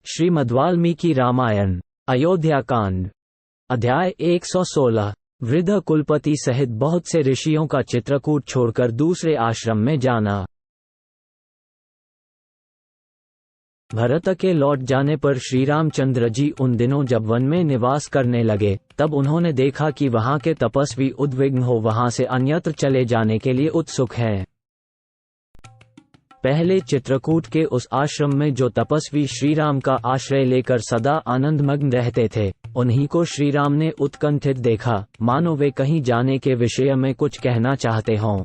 श्रीमद्वाल्मीकि रामायण अयोध्याकांड अध्याय 116। वृद्ध कुलपति सहित बहुत से ऋषियों का चित्रकूट छोड़कर दूसरे आश्रम में जाना। भरत के लौट जाने पर श्री रामचंद्र जी उन दिनों जब वन में निवास करने लगे, तब उन्होंने देखा कि वहां के तपस्वी उद्विग्न हो वहां से अन्यत्र चले जाने के लिए उत्सुक हैं। पहले चित्रकूट के उस आश्रम में जो तपस्वी श्रीराम का आश्रय लेकर सदा आनंदमग्न रहते थे, उन्हीं को श्रीराम ने उत्कंठित देखा, मानो वे कहीं जाने के विषय में कुछ कहना चाहते हों।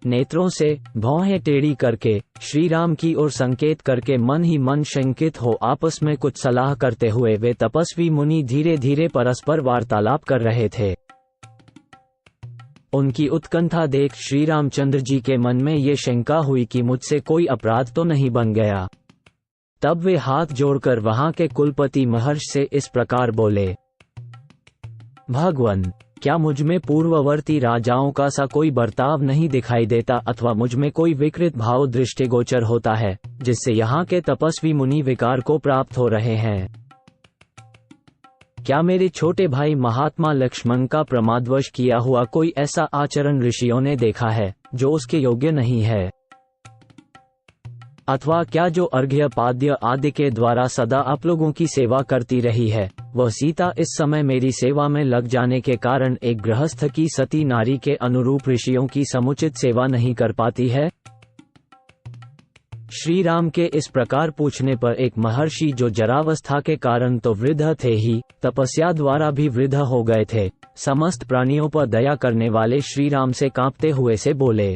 नेत्रों से भौहें टेढ़ी करके श्रीराम की ओर संकेत करके मन ही मन शंकित हो आपस में कुछ सलाह करते हुए वे तपस्वी मुनि धीरे धीरे परस्पर वार्तालाप कर रहे थे। उनकी उत्कंठा देख श्री रामचंद्र जी के मन में ये शंका हुई कि मुझसे कोई अपराध तो नहीं बन गया। तब वे हाथ जोड़कर वहां के कुलपति महर्षि से इस प्रकार बोले, भगवन, क्या मुझमें पूर्ववर्ती राजाओं का सा कोई बर्ताव नहीं दिखाई देता अथवा मुझमें कोई विकृत भाव दृष्टिगोचर होता है, जिससे यहाँ के तपस्वी मुनि विकार को प्राप्त हो रहे हैं? क्या मेरे छोटे भाई महात्मा लक्ष्मण का प्रमादवश किया हुआ कोई ऐसा आचरण ऋषियों ने देखा है जो उसके योग्य नहीं है? अथवा क्या जो अर्घ्य पाद्य आदि के द्वारा सदा आप लोगों की सेवा करती रही है, वह सीता इस समय मेरी सेवा में लग जाने के कारण एक गृहस्थ की सती नारी के अनुरूप ऋषियों की समुचित सेवा नहीं कर पाती है? श्री राम के इस प्रकार पूछने पर एक महर्षि जो जरावस्था के कारण तो वृद्ध थे ही, तपस्या द्वारा भी वृद्ध हो गए थे, समस्त प्राणियों पर दया करने वाले श्री राम से कांपते हुए से बोले,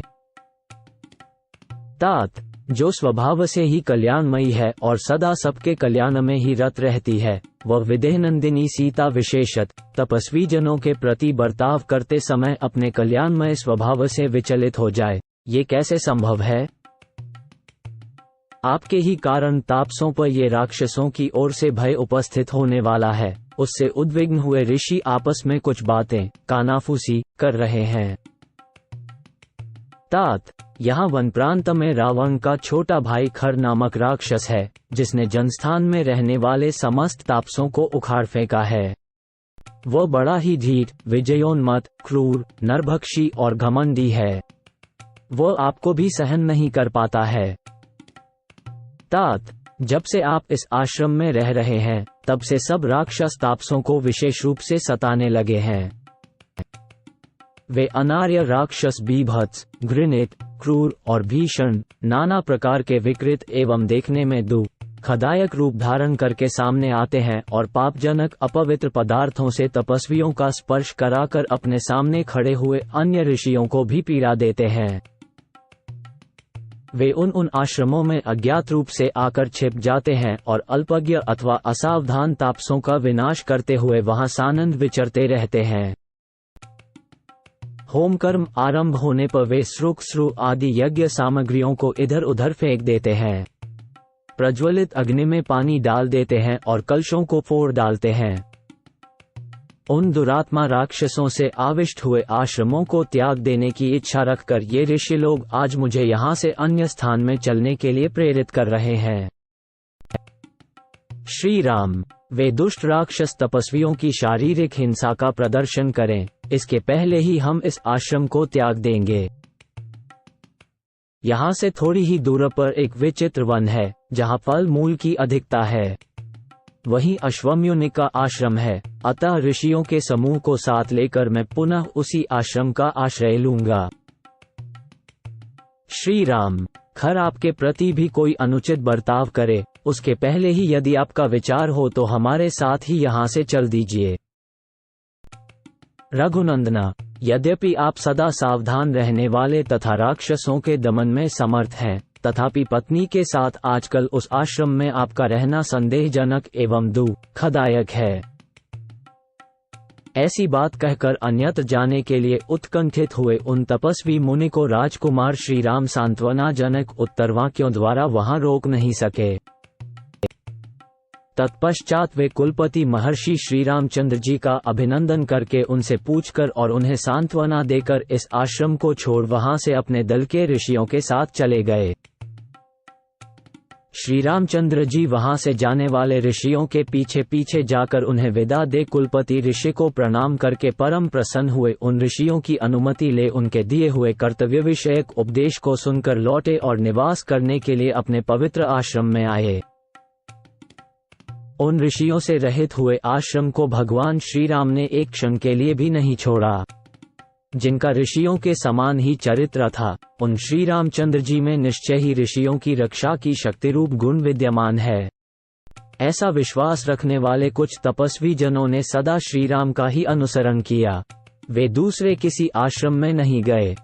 तात, जो स्वभाव से ही कल्याणमयी है और सदा सबके कल्याण में ही रत रहती है, वह विदेहनंदिनी सीता विशेषत तपस्वी जनों के प्रति बर्ताव करते समय अपने कल्याणमय स्वभाव से विचलित हो जाए, ये कैसे संभव है? आपके ही कारण तापसों पर ये राक्षसों की ओर से भय उपस्थित होने वाला है। उससे उद्विग्न हुए ऋषि आपस में कुछ बातें कानाफूसी कर रहे हैं। तात, यहाँ वन प्रांत में रावण का छोटा भाई खर नामक राक्षस है, जिसने जनस्थान में रहने वाले समस्त तापसों को उखाड़ फेंका है। वह बड़ा ही ढीठ, विजयोन्मत्त, क्रूर, नरभक्षी और घमंडी है। वह आपको भी सहन नहीं कर पाता है। तात, जब से आप इस आश्रम में रह रहे हैं, तब से सब राक्षस तापसों को विशेष रूप से सताने लगे हैं। वे अनार्य राक्षस बीभत्स, घृणित, क्रूर और भीषण, नाना प्रकार के विकृत एवं देखने में दुःखदायक रूप धारण करके सामने आते हैं और पापजनक अपवित्र पदार्थों से तपस्वियों का स्पर्श कराकर अपने सामने खड़े हुए अन्य ऋषियों को भी पीड़ा देते हैं। वे उन आश्रमों में अज्ञात रूप से आकर छिप जाते हैं और अल्पज्ञ अथवा असावधान तापसों का विनाश करते हुए वहां सानंद विचरते रहते हैं। होम कर्म आरंभ होने पर वे श्रु आदि यज्ञ सामग्रियों को इधर उधर फेंक देते हैं, प्रज्वलित अग्नि में पानी डाल देते हैं और कलशों को फोड़ डालते हैं। उन दुरात्मा राक्षसों से आविष्ट हुए आश्रमों को त्याग देने की इच्छा रखकर ये ऋषि लोग आज मुझे यहाँ से अन्य स्थान में चलने के लिए प्रेरित कर रहे हैं। श्री राम, वे दुष्ट राक्षस तपस्वियों की शारीरिक हिंसा का प्रदर्शन करें, इसके पहले ही हम इस आश्रम को त्याग देंगे। यहाँ से थोड़ी ही दूर पर एक विचित्र वन है, जहाँ फल मूल की अधिकता है। वहीं अश्वम्युनि का आश्रम है, अतः ऋषियों के समूह को साथ लेकर मैं पुनः उसी आश्रम का आश्रय लूंगा। श्री राम, खर आपके प्रति भी कोई अनुचित बर्ताव करे, उसके पहले ही यदि आपका विचार हो तो हमारे साथ ही यहाँ से चल दीजिए। रघुनंदना, यद्यपि आप सदा सावधान रहने वाले तथा राक्षसों के दमन में समर्थ हैं, तथापि पत्नी के साथ आजकल उस आश्रम में आपका रहना संदेहजनक एवं दुःखदायक है। ऐसी बात कहकर अन्यत्र जाने के लिए उत्कंठित हुए उन तपस्वी मुनि को राजकुमार श्री राम सांत्वनाजनक उत्तरवाक्यों द्वारा वहां रोक नहीं सके। तत्पश्चात वे कुलपति महर्षि श्री रामचंद्र जी का अभिनंदन करके उनसे पूछकर और उन्हें सांत्वना देकर इस आश्रम को छोड़ वहां से अपने दल के ऋषियों के साथ चले गए। श्री रामचंद्र जी वहां से जाने वाले ऋषियों के पीछे पीछे जाकर उन्हें विदा दे कुलपति ऋषि को प्रणाम करके परम प्रसन्न हुए। उन ऋषियों की अनुमति ले उनके दिए हुए कर्तव्य विषयक उपदेश को सुनकर लौटे और निवास करने के लिए अपने पवित्र आश्रम में आए। उन ऋषियों से रहित हुए आश्रम को भगवान श्री राम ने एक क्षण के लिए भी नहीं छोड़ा। जिनका ऋषियों के समान ही चरित्र था, उन श्री रामचंद्र जी में निश्चय ही ऋषियों की रक्षा की शक्ति रूप गुण विद्यमान है। ऐसा विश्वास रखने वाले कुछ तपस्वी जनों ने सदा श्री राम का ही अनुसरण किया। वे दूसरे किसी आश्रम में नहीं गए।